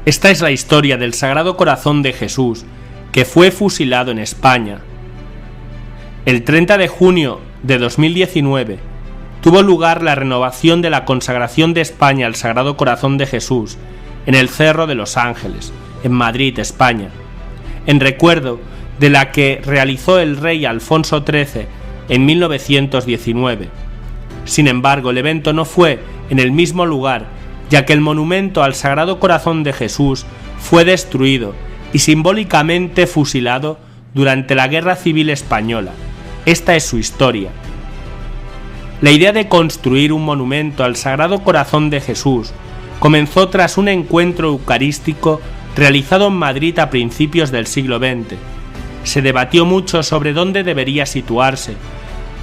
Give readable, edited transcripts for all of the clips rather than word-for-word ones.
Esta es la historia del Sagrado Corazón de Jesús, que fue fusilado en España. El 30 de junio de 2019 tuvo lugar la renovación de la consagración de España al Sagrado Corazón de Jesús en el Cerro de los Ángeles, en Madrid, España, en recuerdo de la que realizó el rey Alfonso XIII en 1919. Sin embargo, el evento no fue en el mismo lugar, ya que el monumento al Sagrado Corazón de Jesús fue destruido y simbólicamente fusilado durante la Guerra Civil Española. Esta es su historia. La idea de construir un monumento al Sagrado Corazón de Jesús comenzó tras un encuentro eucarístico realizado en Madrid a principios del siglo XX. Se debatió mucho sobre dónde debería situarse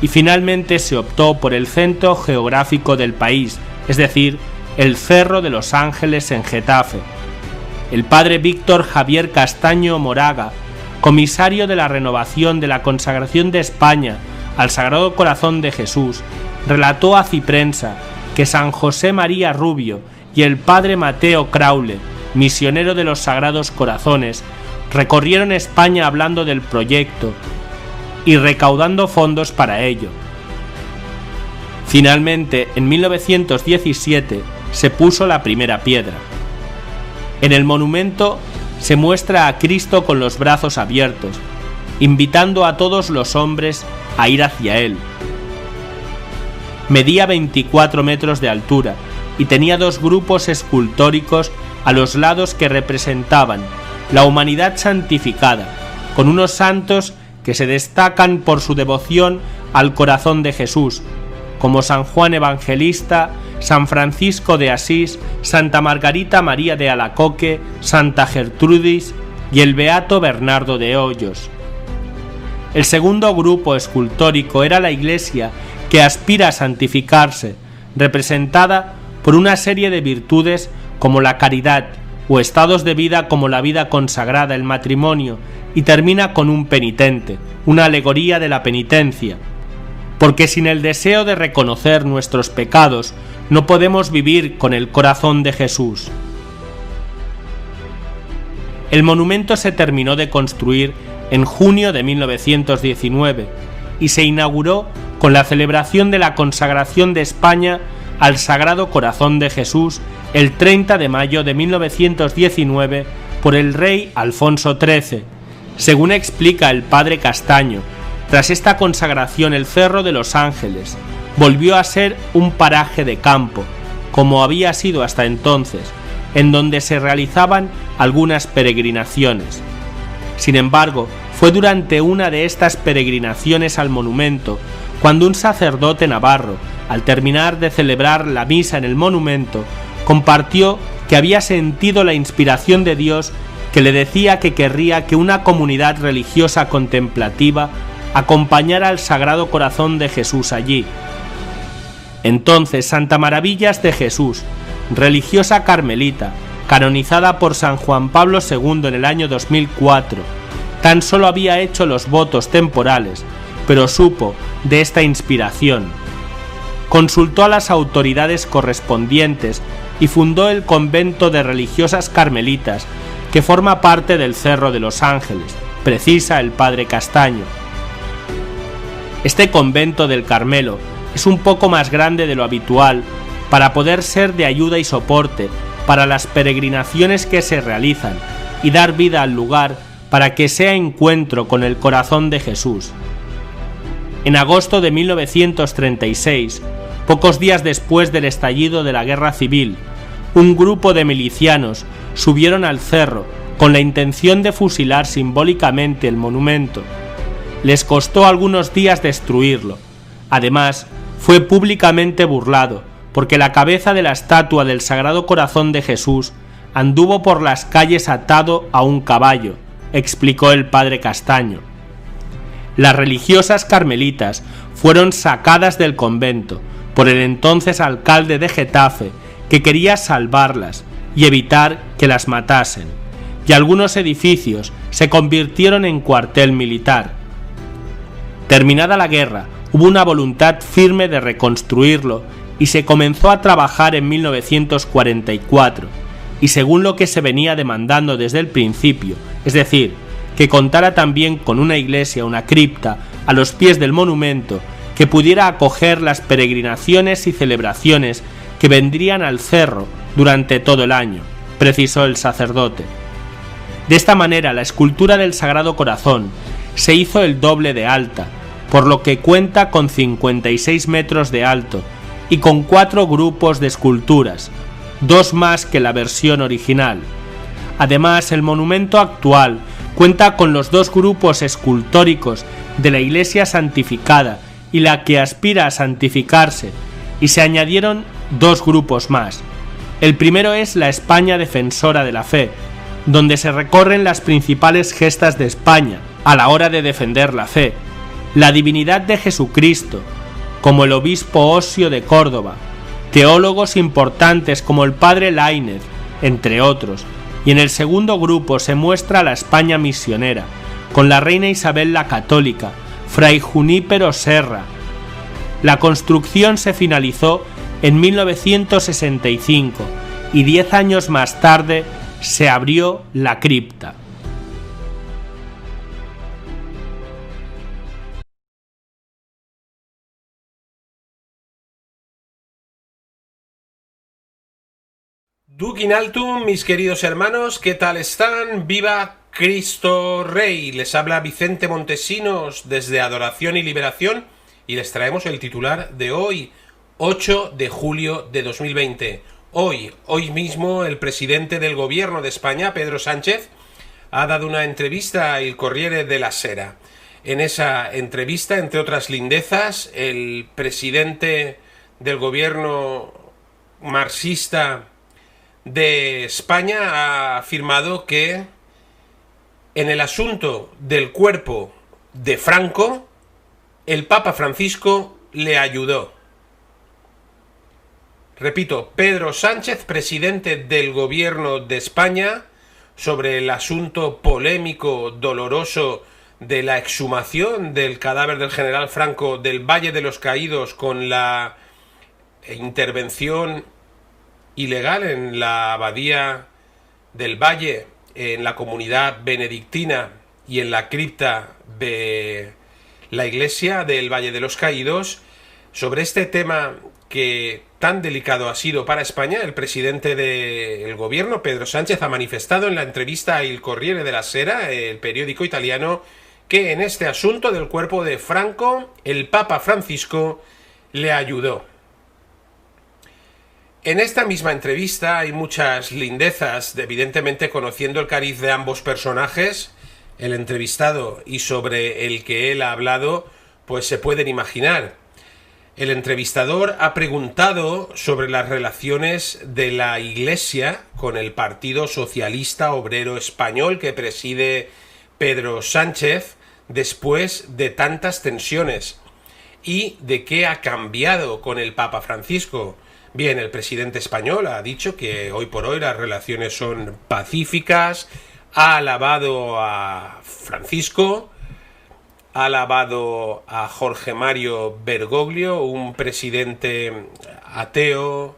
y finalmente se optó por el centro geográfico del país, es decir, el Cerro de los Ángeles en Getafe. El padre Víctor Javier Castaño Moraga, comisario de la renovación de la consagración de España al Sagrado Corazón de Jesús, relató a Ciprensa que San José María Rubio y el padre Mateo Craule, misionero de los Sagrados Corazones, recorrieron España hablando del proyecto y recaudando fondos para ello. Finalmente, en 1917, se puso la primera piedra. En el monumento se muestra a Cristo con los brazos abiertos, invitando a todos los hombres a ir hacia él. Medía 24 metros de altura y tenía dos grupos escultóricos a los lados que representaban la humanidad santificada, con unos santos que se destacan por su devoción al corazón de Jesús, como San Juan Evangelista, San Francisco de Asís, Santa Margarita María de Alacoque, Santa Gertrudis y el beato Bernardo de Hoyos. El segundo grupo escultórico era la Iglesia que aspira a santificarse, representada por una serie de virtudes como la caridad o estados de vida como la vida consagrada, el matrimonio, y termina con un penitente, una alegoría de la penitencia, porque sin el deseo de reconocer nuestros pecados no podemos vivir con el corazón de Jesús. El monumento se terminó de construir en junio de 1919 y se inauguró con la celebración de la consagración de España al Sagrado Corazón de Jesús el 30 de mayo de 1919 por el rey Alfonso XIII. Según explica el padre Castaño, tras esta consagración el Cerro de los Ángeles volvió a ser un paraje de campo, como había sido hasta entonces, en donde se realizaban algunas peregrinaciones. Sin embargo, fue durante una de estas peregrinaciones al monumento cuando un sacerdote navarro, al terminar de celebrar la misa en el monumento, compartió que había sentido la inspiración de Dios que le decía que querría que una comunidad religiosa contemplativa acompañara al Sagrado Corazón de Jesús allí. Entonces Santa Maravillas de Jesús, religiosa carmelita, canonizada por San Juan Pablo II en el año 2004, tan solo había hecho los votos temporales, pero supo de esta inspiración. Consultó a las autoridades correspondientes y fundó el convento de religiosas carmelitas que forma parte del Cerro de los Ángeles, precisa el padre Castaño. Este convento del Carmelo es un poco más grande de lo habitual para poder ser de ayuda y soporte para las peregrinaciones que se realizan y dar vida al lugar para que sea encuentro con el corazón de Jesús. En agosto de 1936, pocos días después del estallido de la Guerra Civil, un grupo de milicianos subieron al cerro con la intención de fusilar simbólicamente el monumento. Les costó algunos días destruirlo. Además, fue públicamente burlado, porque la cabeza de la estatua del Sagrado Corazón de Jesús anduvo por las calles atado a un caballo, explicó el padre Castaño. Las religiosas carmelitas fueron sacadas del convento por el entonces alcalde de Getafe, que quería salvarlas y evitar que las matasen, y algunos edificios se convirtieron en cuartel militar. Terminada la guerra, hubo una voluntad firme de reconstruirlo y se comenzó a trabajar en 1944, y según lo que se venía demandando desde el principio, es decir, que contara también con una iglesia, una cripta, a los pies del monumento, que pudiera acoger las peregrinaciones y celebraciones que vendrían al cerro durante todo el año, precisó el sacerdote. De esta manera, la escultura del Sagrado Corazón se hizo el doble de alta, por lo que cuenta con 56 metros de alto y con 4 grupos de esculturas, 2 más que la versión original. Además, el monumento actual cuenta con los 2 grupos escultóricos de la iglesia santificada y la que aspira a santificarse, y se añadieron 2 grupos más. El primero es la España defensora de la fe, donde se recorren las principales gestas de España a la hora de defender la fe, la divinidad de Jesucristo, como el obispo Osio de Córdoba, teólogos importantes como el padre Laínez, entre otros, y en el segundo grupo se muestra la España misionera, con la reina Isabel la Católica, fray Junípero Serra. La construcción se finalizó en 1965 y 10 años más tarde se abrió la cripta. Duc in altum, mis queridos hermanos, ¿qué tal están? ¡Viva Cristo Rey! Les habla Vicente Montesinos desde Adoración y Liberación y les traemos el titular de hoy, 8 de julio de 2020. Hoy mismo, el presidente del Gobierno de España, Pedro Sánchez, ha dado una entrevista a Il Corriere della Sera. En esa entrevista, entre otras lindezas, el presidente del Gobierno marxista de España ha afirmado que en el asunto del cuerpo de Franco, el Papa Francisco le ayudó. Repito, Pedro Sánchez, presidente del Gobierno de España, sobre el asunto polémico, doloroso de la exhumación del cadáver del general Franco del Valle de los Caídos con la intervención ilegal en la abadía del Valle, en la comunidad benedictina y en la cripta de la iglesia del Valle de los Caídos. Sobre este tema que tan delicado ha sido para España, el presidente del gobierno, Pedro Sánchez, ha manifestado en la entrevista a Il Corriere della Sera, el periódico italiano, que en este asunto del cuerpo de Franco, el Papa Francisco le ayudó. En esta misma entrevista hay muchas lindezas, evidentemente conociendo el cariz de ambos personajes, el entrevistado y sobre el que él ha hablado, pues se pueden imaginar. El entrevistador ha preguntado sobre las relaciones de la Iglesia con el Partido Socialista Obrero Español que preside Pedro Sánchez después de tantas tensiones y de qué ha cambiado con el Papa Francisco. Bien, el presidente español ha dicho que hoy por hoy las relaciones son pacíficas, ha alabado a Francisco, ha alabado a Jorge Mario Bergoglio, un presidente ateo,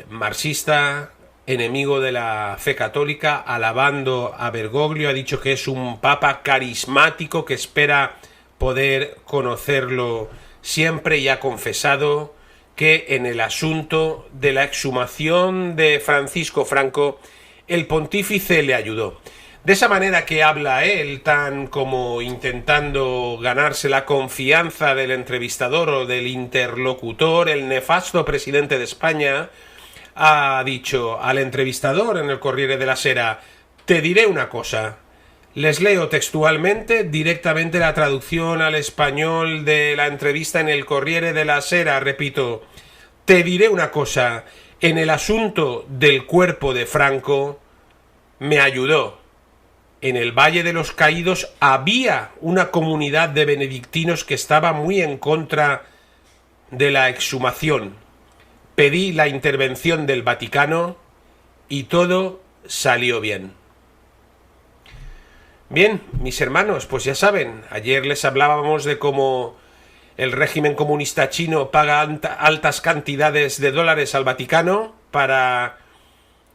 marxista, enemigo de la fe católica, alabando a Bergoglio, ha dicho que es un papa carismático que espera poder conocerlo siempre y ha confesado que en el asunto de la exhumación de Francisco Franco el pontífice le ayudó. De esa manera que habla él, tan como intentando ganarse la confianza del entrevistador o del interlocutor, el nefasto presidente de España ha dicho al entrevistador en el Corriere della Sera: te diré una cosa. Les leo textualmente, directamente la traducción al español de la entrevista en el Corriere della Sera, repito, te diré una cosa, en el asunto del cuerpo de Franco me ayudó. En el Valle de los Caídos había una comunidad de benedictinos que estaba muy en contra de la exhumación. Pedí la intervención del Vaticano y todo salió bien. Bien, mis hermanos, pues ya saben, ayer les hablábamos de cómo el régimen comunista chino paga altas cantidades de dólares al Vaticano para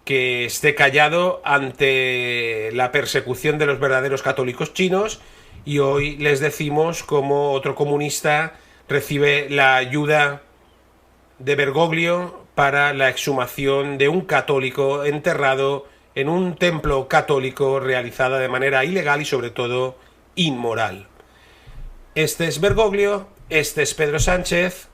que esté callado ante la persecución de los verdaderos católicos chinos, y hoy les decimos cómo otro comunista recibe la ayuda de Bergoglio para la exhumación de un católico enterrado en un templo católico realizada de manera ilegal y sobre todo inmoral. Este es Bergoglio, este es Pedro Sánchez,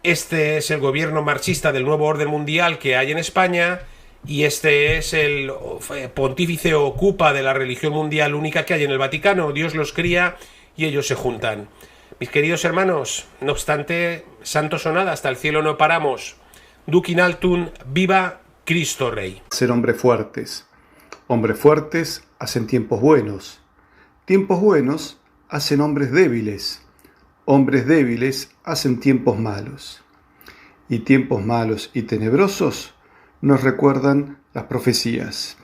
este es el gobierno marxista del nuevo orden mundial que hay en España, y este es el pontífice ocupa de la religión mundial única que hay en el Vaticano. Dios los cría y ellos se juntan. Mis queridos hermanos, no obstante, santos o nada, hasta el cielo no paramos. Duc in altum, viva Cristo Rey. Ser hombres fuertes hacen tiempos buenos hacen hombres débiles hacen tiempos malos, y tiempos malos y tenebrosos nos recuerdan las profecías.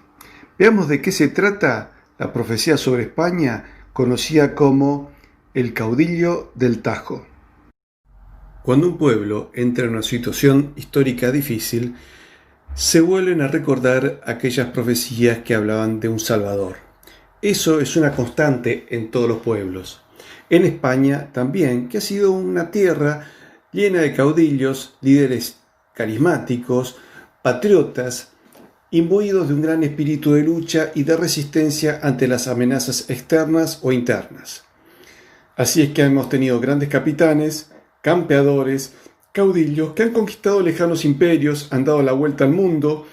Veamos de qué se trata la profecía sobre España, conocida como el caudillo del Tajo. Cuando un pueblo entra en una situación histórica difícil, se vuelven a recordar aquellas profecías que hablaban de un Salvador. Eso es una constante en todos los pueblos. En España también, que ha sido una tierra llena de caudillos, líderes carismáticos, patriotas, imbuidos de un gran espíritu de lucha y de resistencia ante las amenazas externas o internas. Así es que hemos tenido grandes capitanes, campeadores, caudillos que han conquistado lejanos imperios, han dado la vuelta al mundo,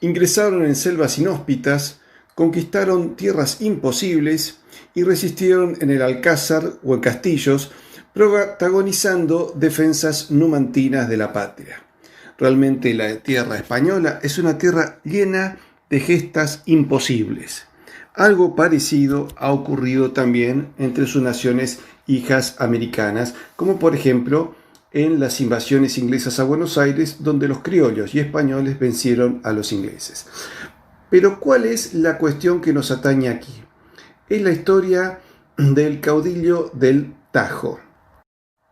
ingresaron en selvas inhóspitas, conquistaron tierras imposibles y resistieron en el alcázar o en castillos, protagonizando defensas numantinas de la patria. Realmente la tierra española es una tierra llena de gestas imposibles. Algo parecido ha ocurrido también entre sus naciones hijas americanas, como por ejemplo en las invasiones inglesas a Buenos Aires, donde los criollos y españoles vencieron a los ingleses. Pero ¿cuál es la cuestión que nos atañe aquí? Es la historia del caudillo del Tajo.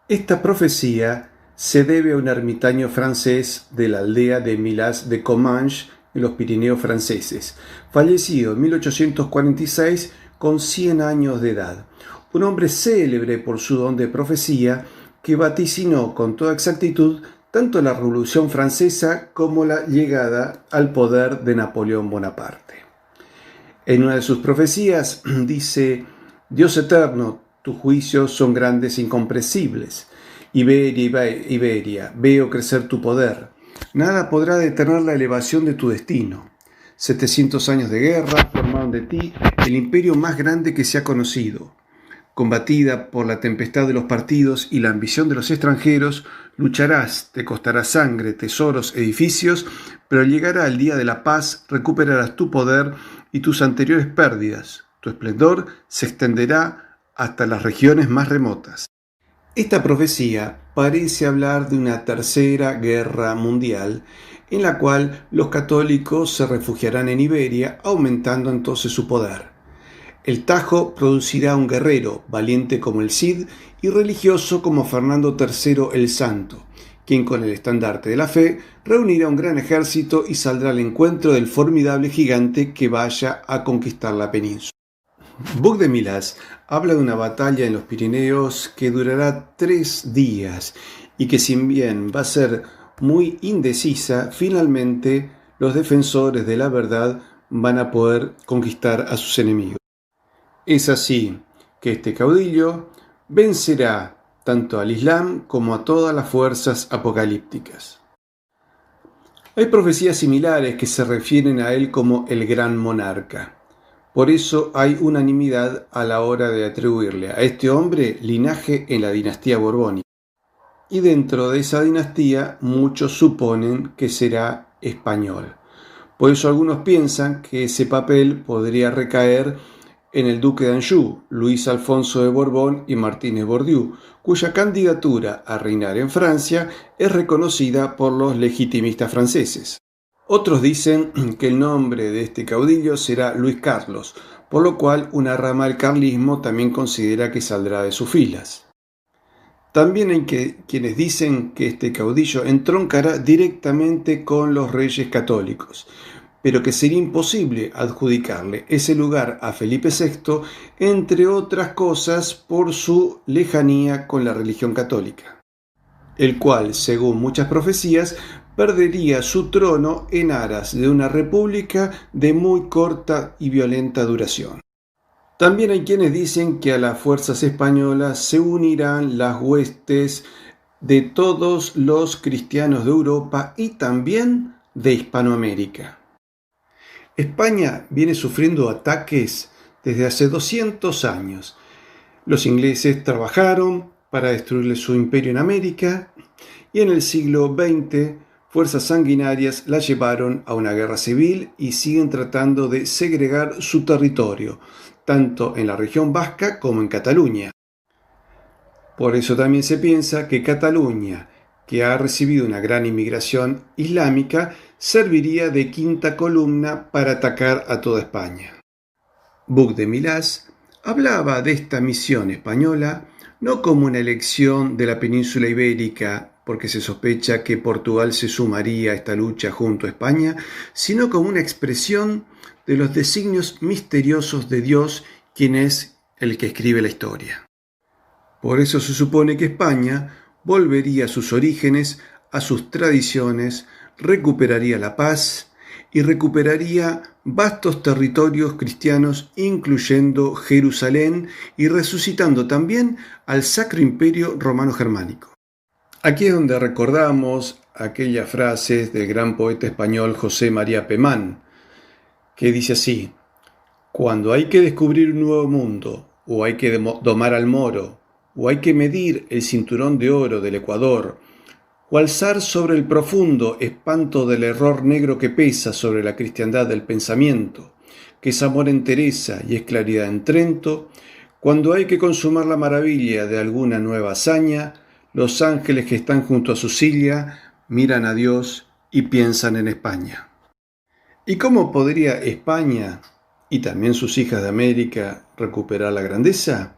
Esta profecía se debe a un ermitaño francés de la aldea de Milhaz de Comminges, en los Pirineos franceses, fallecido en 1846 con 100 años de edad. Un hombre célebre por su don de profecía que vaticinó con toda exactitud tanto la Revolución Francesa como la llegada al poder de Napoleón Bonaparte. En una de sus profecías dice: Dios eterno, tus juicios son grandes e incomprensibles. Iberia, veo crecer tu poder. Nada podrá detener la elevación de tu destino. 700 años de guerra formaron de ti el imperio más grande que se ha conocido. Combatida por la tempestad de los partidos y la ambición de los extranjeros, lucharás, te costará sangre, tesoros, edificios, pero llegará el día de la paz, recuperarás tu poder y tus anteriores pérdidas. Tu esplendor se extenderá hasta las regiones más remotas. Esta profecía parece hablar de una tercera guerra mundial en la cual los católicos se refugiarán en Iberia, aumentando entonces su poder. El Tajo producirá un guerrero, valiente como el Cid y religioso como Fernando III el Santo, quien con el estandarte de la fe reunirá un gran ejército y saldrá al encuentro del formidable gigante que vaya a conquistar la península. Buc de Milhaz habla de una batalla en los Pirineos que durará 3 días y que, si bien va a ser muy indecisa, finalmente los defensores de la verdad van a poder conquistar a sus enemigos. Es así que este caudillo vencerá tanto al Islam como a todas las fuerzas apocalípticas. Hay profecías similares que se refieren a él como el gran monarca. Por eso hay unanimidad a la hora de atribuirle a este hombre linaje en la dinastía borbónica. Y dentro de esa dinastía muchos suponen que será español. Por eso algunos piensan que ese papel podría recaer en el duque de Anjou, Luis Alfonso de Borbón y Martínez Bordiú, cuya candidatura a reinar en Francia es reconocida por los legitimistas franceses. Otros dicen que el nombre de este caudillo será Luis Carlos, por lo cual una rama del carlismo también considera que saldrá de sus filas. También hay quienes dicen que este caudillo entroncará directamente con los reyes católicos, pero que sería imposible adjudicarle ese lugar a Felipe VI, entre otras cosas por su lejanía con la religión católica, el cual, según muchas profecías, perdería su trono en aras de una república de muy corta y violenta duración. También hay quienes dicen que a las fuerzas españolas se unirán las huestes de todos los cristianos de Europa y también de Hispanoamérica. España viene sufriendo ataques desde hace 200 años. Los ingleses trabajaron para destruirle su imperio en América y en el siglo XX fuerzas sanguinarias la llevaron a una guerra civil y siguen tratando de segregar su territorio, tanto en la región vasca como en Cataluña. Por eso también se piensa que Cataluña, que ha recibido una gran inmigración islámica, serviría de quinta columna para atacar a toda España. Buch de Milás hablaba de esta misión española no como una elección de la península ibérica, porque se sospecha que Portugal se sumaría a esta lucha junto a España, sino como una expresión de los designios misteriosos de Dios, quien es el que escribe la historia. Por eso se supone que España volvería a sus orígenes, a sus tradiciones, recuperaría la paz y recuperaría vastos territorios cristianos, incluyendo Jerusalén, y resucitando también al Sacro Imperio Romano Germánico. Aquí es donde recordamos aquellas frases del gran poeta español José María Pemán, que dice así: cuando hay que descubrir un nuevo mundo, o hay que domar al moro, o hay que medir el cinturón de oro del Ecuador, o alzar sobre el profundo espanto del error negro que pesa sobre la cristiandad del pensamiento, que es amor en Teresa y es claridad en Trento, cuando hay que consumar la maravilla de alguna nueva hazaña, los ángeles que están junto a su silla miran a Dios y piensan en España. ¿Y cómo podría España, y también sus hijas de América, recuperar la grandeza?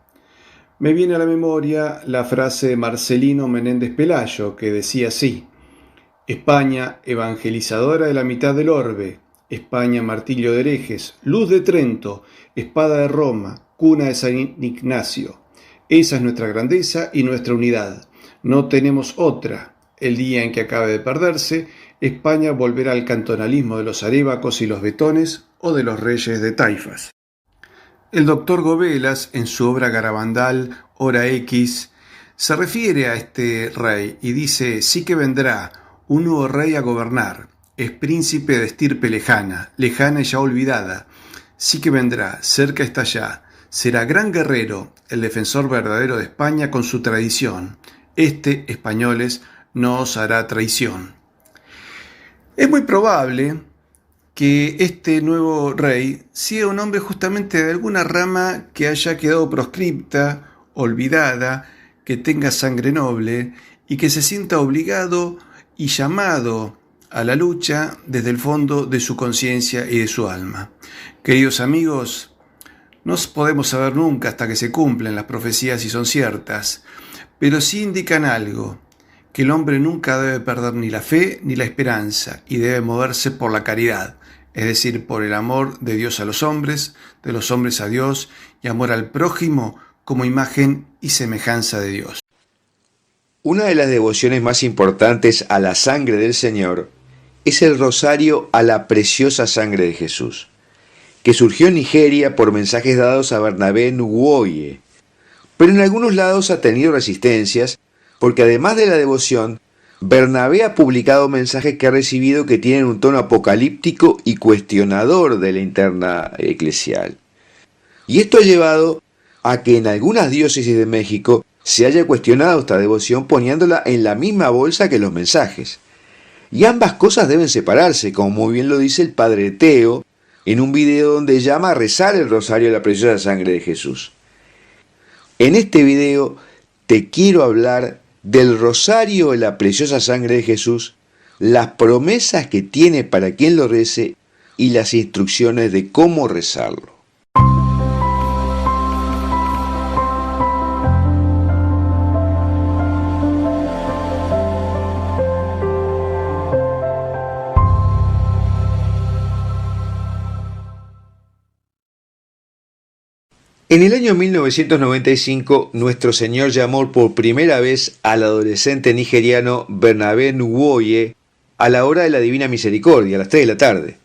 Me viene a la memoria la frase de Marcelino Menéndez Pelayo, que decía así: España, evangelizadora de la mitad del orbe, España, martillo de herejes, luz de Trento, espada de Roma, cuna de San Ignacio. Esa es nuestra grandeza y nuestra unidad. No tenemos otra. El día en que acabe de perderse, España volverá al cantonalismo de los arévacos y los betones o de los reyes de taifas. El doctor Gobelas, en su obra Garabandal, Hora X, se refiere a este rey y dice: sí que vendrá un nuevo rey a gobernar, es príncipe de estirpe lejana y ya olvidada. Sí que vendrá, cerca está ya, será gran guerrero, el defensor verdadero de España con su tradición. Españoles, no os hará traición. Es muy probable que este nuevo rey sea un hombre justamente de alguna rama que haya quedado proscripta, olvidada, que tenga sangre noble y que se sienta obligado y llamado a la lucha desde el fondo de su conciencia y de su alma. Queridos amigos, no podemos saber nunca hasta que se cumplen las profecías si son ciertas, pero sí indican algo, que el hombre nunca debe perder ni la fe ni la esperanza y debe moverse por la caridad, es decir, por el amor de Dios a los hombres, de los hombres a Dios y amor al prójimo como imagen y semejanza de Dios. Una de las devociones más importantes a la sangre del Señor es el rosario a la preciosa sangre de Jesús, que surgió en Nigeria por mensajes dados a Bernabé Nuwoye, pero en algunos lados ha tenido resistencias porque además de la devoción, Bernabé ha publicado mensajes que ha recibido que tienen un tono apocalíptico y cuestionador de la interna eclesial. Y esto ha llevado a que en algunas diócesis de México se haya cuestionado esta devoción poniéndola en la misma bolsa que los mensajes. Y ambas cosas deben separarse, como muy bien lo dice el padre Teo en un video donde llama a rezar el rosario de la preciosa sangre de Jesús. En este video te quiero hablar del rosario de la preciosa sangre de Jesús, las promesas que tiene para quien lo rece y las instrucciones de cómo rezarlo. En el año 1995, nuestro Señor llamó por primera vez al adolescente nigeriano Bernabé Nwoye a la hora de la Divina Misericordia, a las 3 de la tarde,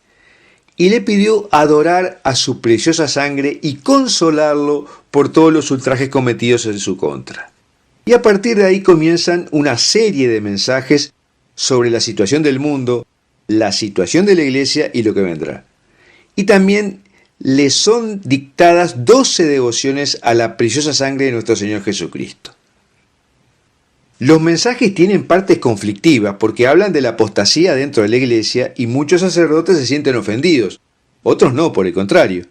y le pidió adorar a su preciosa sangre y consolarlo por todos los ultrajes cometidos en su contra. Y a partir de ahí comienzan una serie de mensajes sobre la situación del mundo, la situación de la iglesia y lo que vendrá. Y también le son dictadas 12 devociones a la preciosa sangre de nuestro Señor Jesucristo. Los mensajes tienen partes conflictivas porque hablan de la apostasía dentro de la iglesia y muchos sacerdotes se sienten ofendidos, otros no, por el contrario.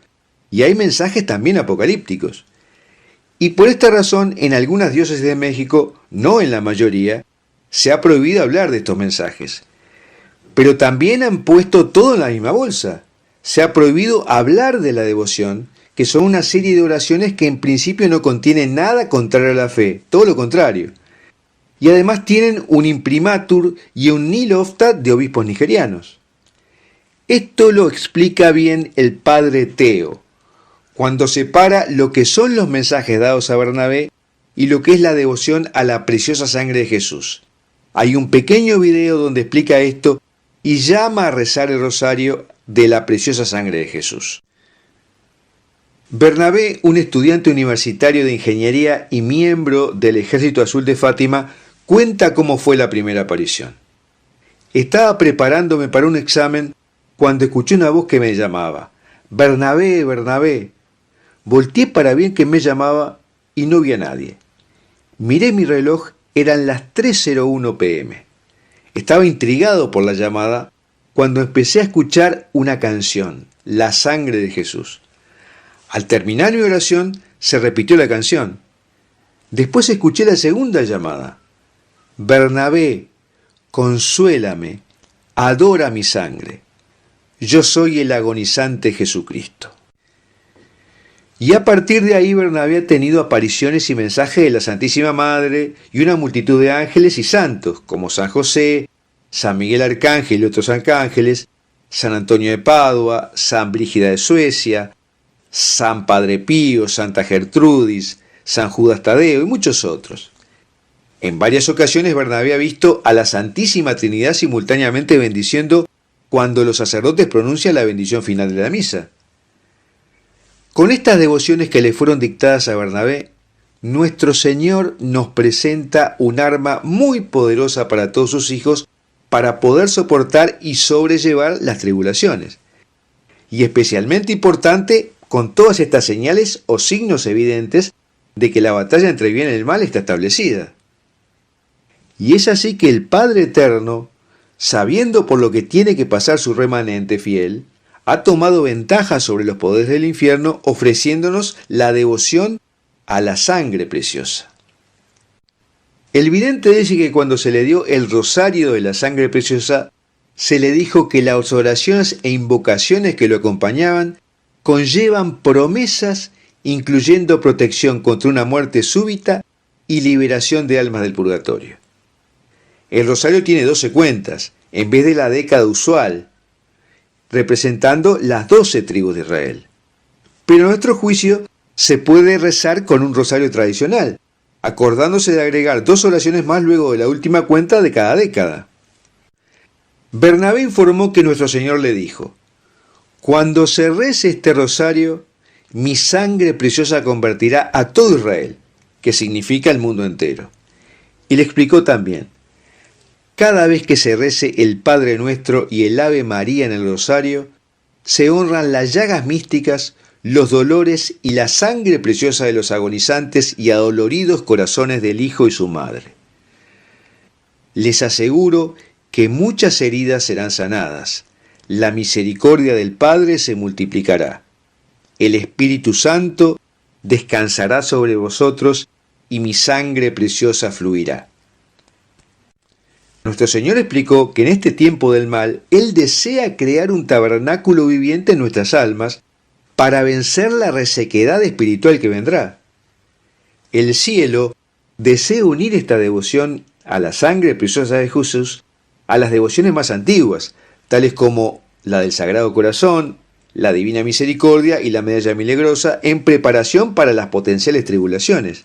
Y hay mensajes también apocalípticos. Y por esta razón, en algunas diócesis de México, no en la mayoría, se ha prohibido hablar de estos mensajes. Pero también han puesto todo en la misma bolsa. Se ha prohibido hablar de la devoción, que son una serie de oraciones que en principio no contienen nada contrario a la fe, todo lo contrario. Y además tienen un imprimatur y un nilofta de obispos nigerianos. Esto lo explica bien el padre Teo, cuando separa lo que son los mensajes dados a Bernabé y lo que es la devoción a la preciosa sangre de Jesús. Hay un pequeño video donde explica esto y llama a rezar el rosario de la preciosa sangre de Jesús. Bernabé, un estudiante universitario de ingeniería y miembro del Ejército Azul de Fátima, cuenta cómo fue la primera aparición. Estaba preparándome para un examen cuando escuché una voz que me llamaba. Bernabé, Bernabé. Volteé para ver quién me llamaba y no vi a nadie. Miré mi reloj, eran las 3:01 p.m. Estaba intrigado por la llamada cuando empecé a escuchar una canción, La sangre de Jesús. Al terminar mi oración, se repitió la canción. Después escuché la segunda llamada. Bernabé, consuélame, adora mi sangre. Yo soy el agonizante Jesucristo. Y a partir de ahí Bernabé ha tenido apariciones y mensajes de la Santísima Madre y una multitud de ángeles y santos, como San José, San Miguel Arcángel y otros arcángeles, San Antonio de Padua, San Brígida de Suecia, San Padre Pío, Santa Gertrudis, San Judas Tadeo y muchos otros. En varias ocasiones Bernabé ha visto a la Santísima Trinidad simultáneamente bendiciendo cuando los sacerdotes pronuncian la bendición final de la misa. Con estas devociones que le fueron dictadas a Bernabé, nuestro Señor nos presenta un arma muy poderosa para todos sus hijos para poder soportar y sobrellevar las tribulaciones. Y especialmente importante, con todas estas señales o signos evidentes de que la batalla entre el bien y el mal está establecida. Y es así que el Padre Eterno, sabiendo por lo que tiene que pasar su remanente fiel, ha tomado ventaja sobre los poderes del infierno ofreciéndonos la devoción a la sangre preciosa. El vidente dice que cuando se le dio el rosario de la sangre preciosa, se le dijo que las oraciones e invocaciones que lo acompañaban conllevan promesas incluyendo protección contra una muerte súbita y liberación de almas del purgatorio. El rosario tiene 12 cuentas, en vez de la década usual, representando las 12 tribus de Israel. Pero a nuestro juicio se puede rezar con un rosario tradicional, acordándose de agregar 2 oraciones más luego de la última cuenta de cada década. Bernabé informó que nuestro Señor le dijo: cuando se rece este rosario, mi sangre preciosa convertirá a todo Israel, que significa el mundo entero. Y le explicó también: cada vez que se rece el Padre Nuestro y el Ave María en el rosario, se honran las llagas místicas, los dolores y la sangre preciosa de los agonizantes y adoloridos corazones del Hijo y su Madre. Les aseguro que muchas heridas serán sanadas, la misericordia del Padre se multiplicará, el Espíritu Santo descansará sobre vosotros y mi sangre preciosa fluirá. Nuestro Señor explicó que en este tiempo del mal, Él desea crear un tabernáculo viviente en nuestras almas para vencer la resequedad espiritual que vendrá. El cielo desea unir esta devoción a la sangre preciosa de Jesús a las devociones más antiguas, tales como la del Sagrado Corazón, la Divina Misericordia y la Medalla Milagrosa en preparación para las potenciales tribulaciones.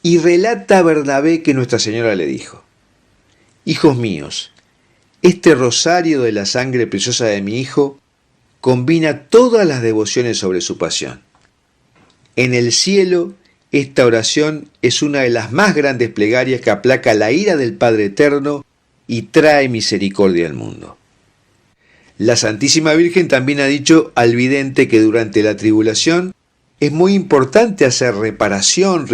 Y relata Bernabé que Nuestra Señora le dijo: hijos míos, este rosario de la sangre preciosa de mi Hijo combina todas las devociones sobre su pasión. En el cielo, esta oración es una de las más grandes plegarias que aplaca la ira del Padre Eterno y trae misericordia al mundo. La Santísima Virgen también ha dicho al vidente que durante la tribulación es muy importante hacer reparación,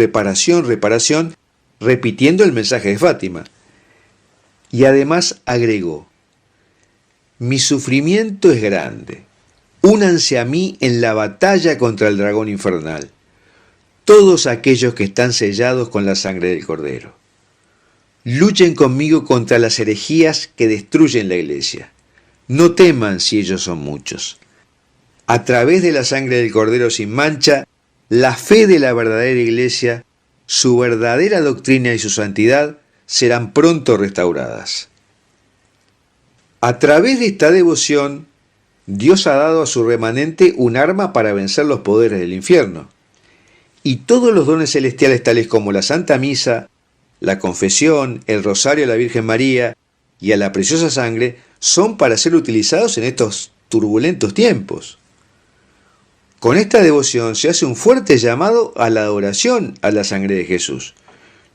repitiendo el mensaje de Fátima. Y además agregó: mi sufrimiento es grande. Únanse a mí en la batalla contra el dragón infernal, todos aquellos que están sellados con la sangre del Cordero. Luchen conmigo contra las herejías que destruyen la Iglesia. No teman si ellos son muchos. A través de la sangre del Cordero sin mancha, la fe de la verdadera Iglesia, su verdadera doctrina y su santidad serán pronto restauradas. A través de esta devoción, Dios ha dado a su remanente un arma para vencer los poderes del infierno. Y todos los dones celestiales tales como la Santa Misa, la confesión, el rosario a la Virgen María y a la preciosa sangre son para ser utilizados en estos turbulentos tiempos. Con esta devoción se hace un fuerte llamado a la adoración a la sangre de Jesús.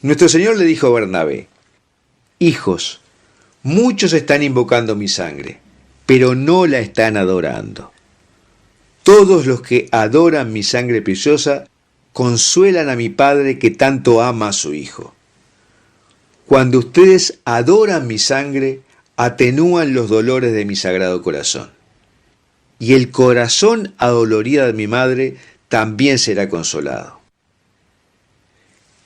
Nuestro Señor le dijo a Bernabé: hijos, muchos están invocando mi sangre, pero no la están adorando. Todos los que adoran mi sangre preciosa consuelan a mi Padre que tanto ama a su Hijo. Cuando ustedes adoran mi sangre, atenúan los dolores de mi sagrado corazón. Y el corazón adolorido de mi madre también será consolado.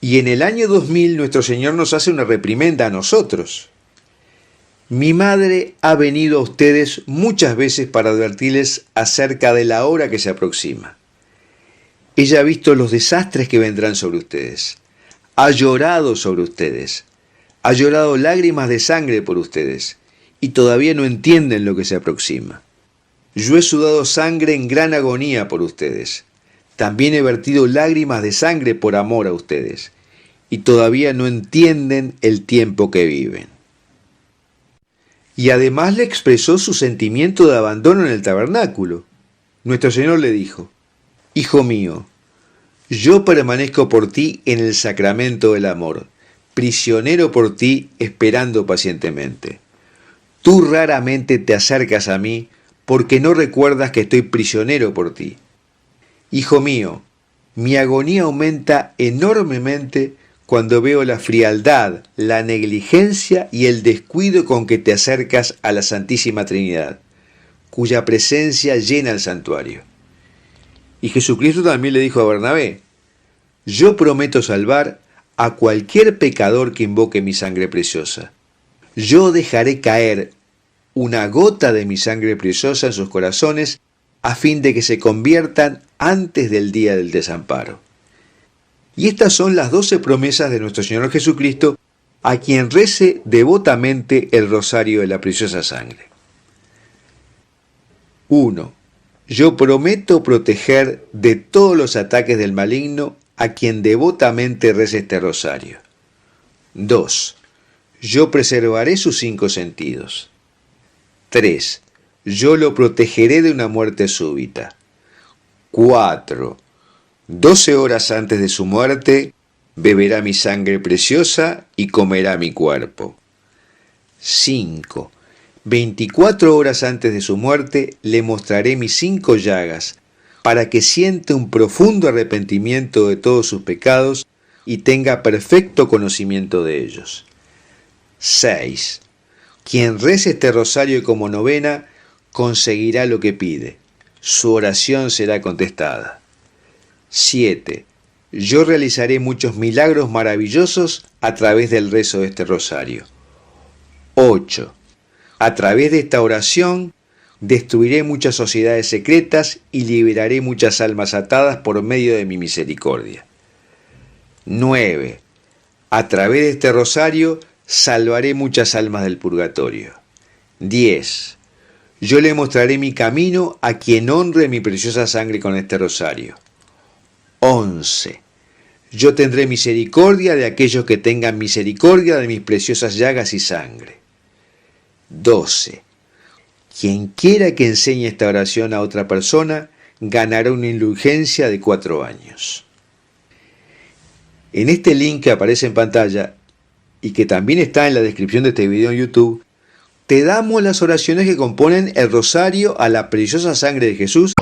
Y en el año 2000 nuestro Señor nos hace una reprimenda a nosotros. Mi madre ha venido a ustedes muchas veces para advertirles acerca de la hora que se aproxima. Ella ha visto los desastres que vendrán sobre ustedes. Ha llorado sobre ustedes. Ha llorado lágrimas de sangre por ustedes. Y todavía no entienden lo que se aproxima. Yo he sudado sangre en gran agonía por ustedes. También he vertido lágrimas de sangre por amor a ustedes. Y todavía no entienden el tiempo que viven. Y además le expresó su sentimiento de abandono en el tabernáculo. Nuestro Señor le dijo: hijo mío, yo permanezco por ti en el sacramento del amor, prisionero por ti, esperando pacientemente. Tú raramente te acercas a mí porque no recuerdas que estoy prisionero por ti. Hijo mío, mi agonía aumenta enormemente cuando veo la frialdad, la negligencia y el descuido con que te acercas a la Santísima Trinidad, cuya presencia llena el santuario. Y Jesucristo también le dijo a Bernabé: yo prometo salvar a cualquier pecador que invoque mi sangre preciosa. Yo dejaré caer una gota de mi sangre preciosa en sus corazones a fin de que se conviertan antes del día del desamparo. Y estas son las 12 promesas de nuestro Señor Jesucristo a quien rece devotamente el rosario de la preciosa sangre. 1. Yo prometo proteger de todos los ataques del maligno a quien devotamente rece este rosario. 2. Yo preservaré sus 5 sentidos. 3. Yo lo protegeré de una muerte súbita. 4. 12 horas antes de su muerte, beberá mi sangre preciosa y comerá mi cuerpo. 5. 24 horas antes de su muerte, le mostraré mis 5 llagas, para que sienta un profundo arrepentimiento de todos sus pecados y tenga perfecto conocimiento de ellos. 6. Quien rece este rosario como novena, conseguirá lo que pide. Su oración será contestada. 7. Yo realizaré muchos milagros maravillosos a través del rezo de este rosario. 8. A través de esta oración, destruiré muchas sociedades secretas y liberaré muchas almas atadas por medio de mi misericordia. 9. A través de este rosario, salvaré muchas almas del purgatorio. 10. Yo le mostraré mi camino a quien honre mi preciosa sangre con este rosario. 11. Yo tendré misericordia de aquellos que tengan misericordia de mis preciosas llagas y sangre. 12. Quien quiera que enseñe esta oración a otra persona, ganará una indulgencia de 4 años. En este link que aparece en pantalla, y que también está en la descripción de este video en YouTube, te damos las oraciones que componen el rosario a la preciosa sangre de Jesús